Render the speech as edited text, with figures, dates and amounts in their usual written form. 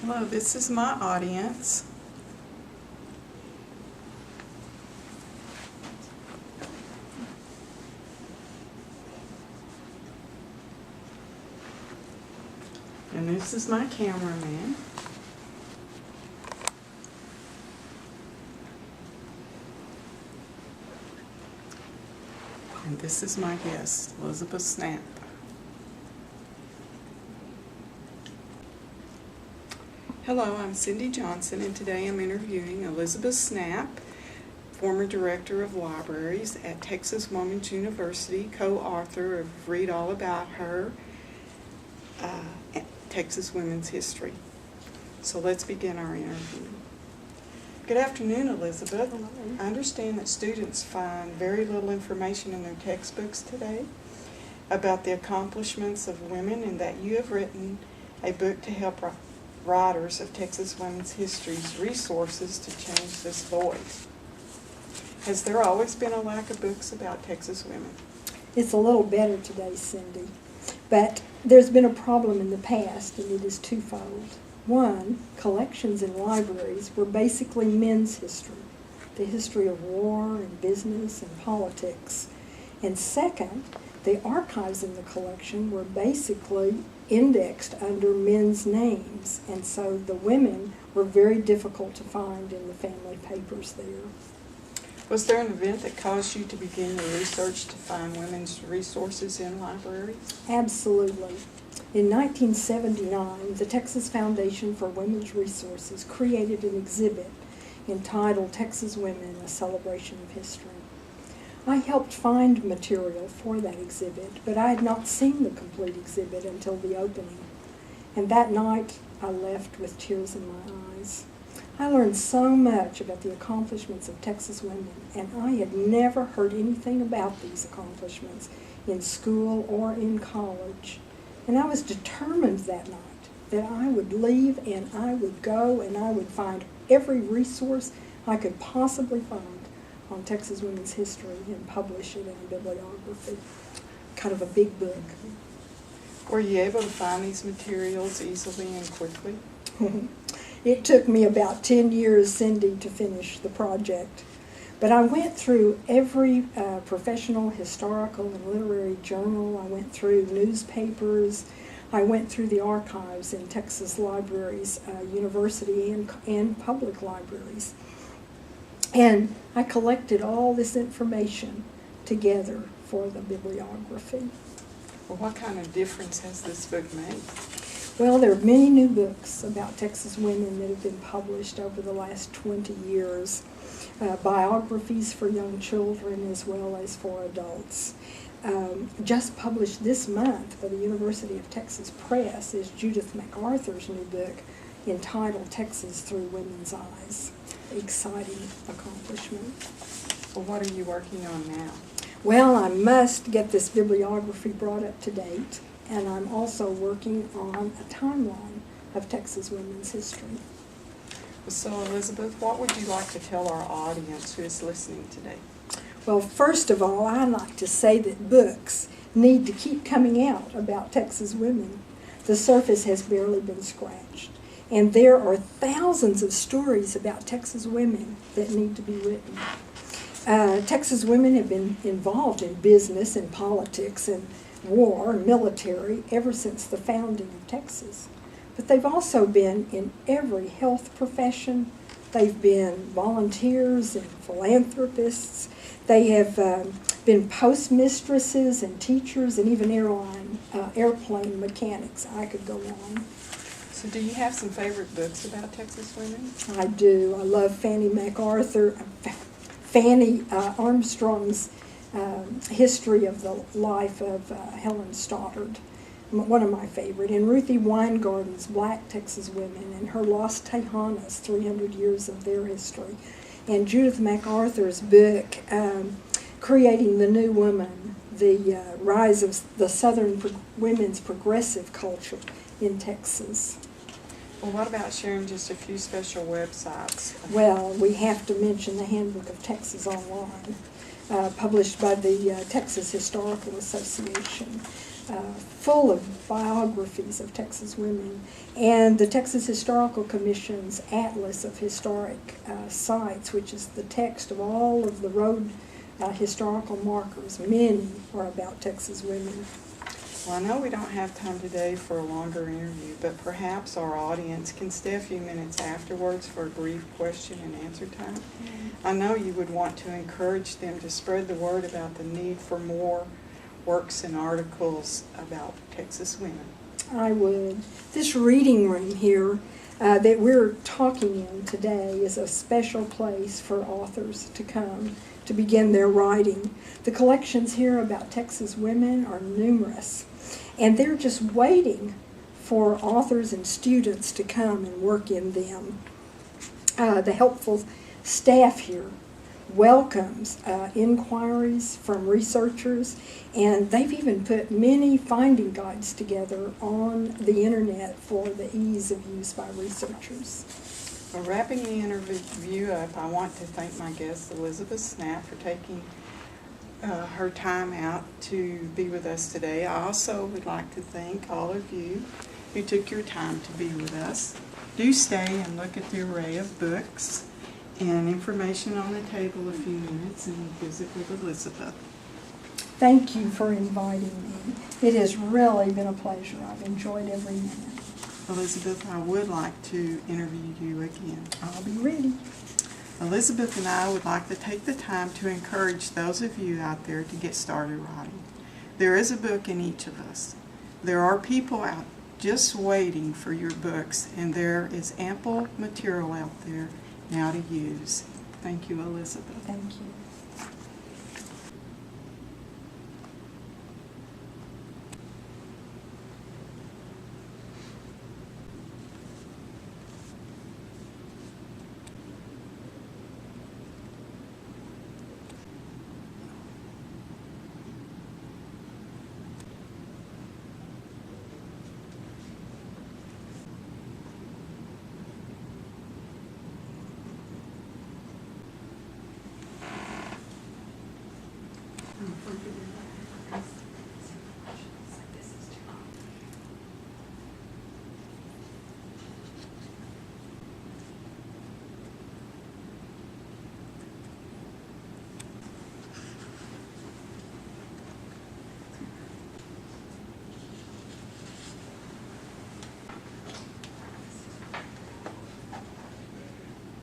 Hello, this is my audience. And this is my cameraman. And this is my guest, Elizabeth Snapp. Hello, I'm Cindy Johnson, and today I'm interviewing Elizabeth Snapp, former Director of Libraries at Texas Women's University, co-author of Read All About Her, Texas Women's History. So let's begin our interview. Good afternoon, Elizabeth. Hello. I understand that students find very little information in their textbooks today about the accomplishments of women, and that you have written a book to help writers of Texas women's history's resources to change this void. Has there always been a lack of books about Texas women? It's a little better today, Cindy, but there's been a problem in the past, and it is twofold. One, collections in libraries were basically men's history, the history of war and business and politics. And second, the archives in the collection were basically indexed under men's names, and so the women were very difficult to find in the family papers there. Was there an event that caused you to begin your research to find women's resources in libraries? Absolutely. In 1979, the Texas Foundation for Women's Resources created an exhibit entitled Texas Women, A Celebration of History. I helped find material for that exhibit, but I had not seen the complete exhibit until the opening. And that night, I left with tears in my eyes. I learned so much about the accomplishments of Texas women, and I had never heard anything about these accomplishments in school or in college. And I was determined that night that I would leave and I would go and I would find every resource I could possibly find on Texas women's history and publish it in a bibliography. Kind of a big book. Were you able to find these materials easily and quickly? It took me about 10 years, Cindy, to finish the project. But I went through every professional, historical, and literary journal. I went through newspapers. I went through the archives in Texas libraries, university and public libraries. And I collected all this information together for the bibliography. Well, what kind of difference has this book made? Well, there are many new books about Texas women that have been published over the last 20 years. Biographies for young children as well as for adults. Just published this month by the University of Texas Press is Judith MacArthur's new book entitled Texas Through Women's Eyes. Exciting accomplishment. Well, what are you working on now? Well, I must get this bibliography brought up to date, and I'm also working on a timeline of Texas women's history. So, Elizabeth, what would you like to tell our audience who is listening today? Well, first of all, I'd like to say that books need to keep coming out about Texas women. The surface has barely been scratched. And there are thousands of stories about Texas women that need to be written. Texas women have been involved in business and politics and war and military ever since the founding of Texas. But they've also been in every health profession. They've been volunteers and philanthropists. They have been postmistresses and teachers and even airplane mechanics. I could go on. So do you have some favorite books about Texas women? I do. I love Fanny Armstrong's history of the life of Helen Stoddard, one of my favorite, and Ruthie Weingarten's Black Texas Women and her Los Tejanas, 300 years of their history, and Judith MacArthur's book, Creating the New Woman, the rise of the Southern women's progressive culture in Texas. Well, what about sharing just a few special websites? Well, we have to mention the Handbook of Texas Online, published by the Texas Historical Association. full of biographies of Texas women, and the Texas Historical Commission's Atlas of Historic Sites, which is the text of all of the road historical markers. Many are about Texas women. Well, I know we don't have time today for a longer interview, but perhaps our audience can stay a few minutes afterwards for a brief question and answer time. I know you would want to encourage them to spread the word about the need for more works and articles about Texas women. I would. This reading room here that we're talking in today is a special place for authors to come to begin their writing. The collections here about Texas women are numerous, and they're just waiting for authors and students to come and work in them. The helpful staff here welcomes inquiries from researchers, and they've even put many finding guides together on the internet for the ease of use by researchers. Well, wrapping the interview up, I want to thank my guest, Elizabeth Snapp, for taking her time out to be with us today. I also would like to thank all of you who took your time to be with us. Do stay and look at the array of books and information on the table a few minutes and visit with Elizabeth. Thank you for inviting me. It has really been a pleasure. I've enjoyed every minute. Elizabeth, I would like to interview you again. I'll be ready. Elizabeth and I would like to take the time to encourage those of you out there to get started writing. There is a book in each of us. There are people out just waiting for your books, and there is ample material out there now to use. Thank you, Elizabeth. Thank you.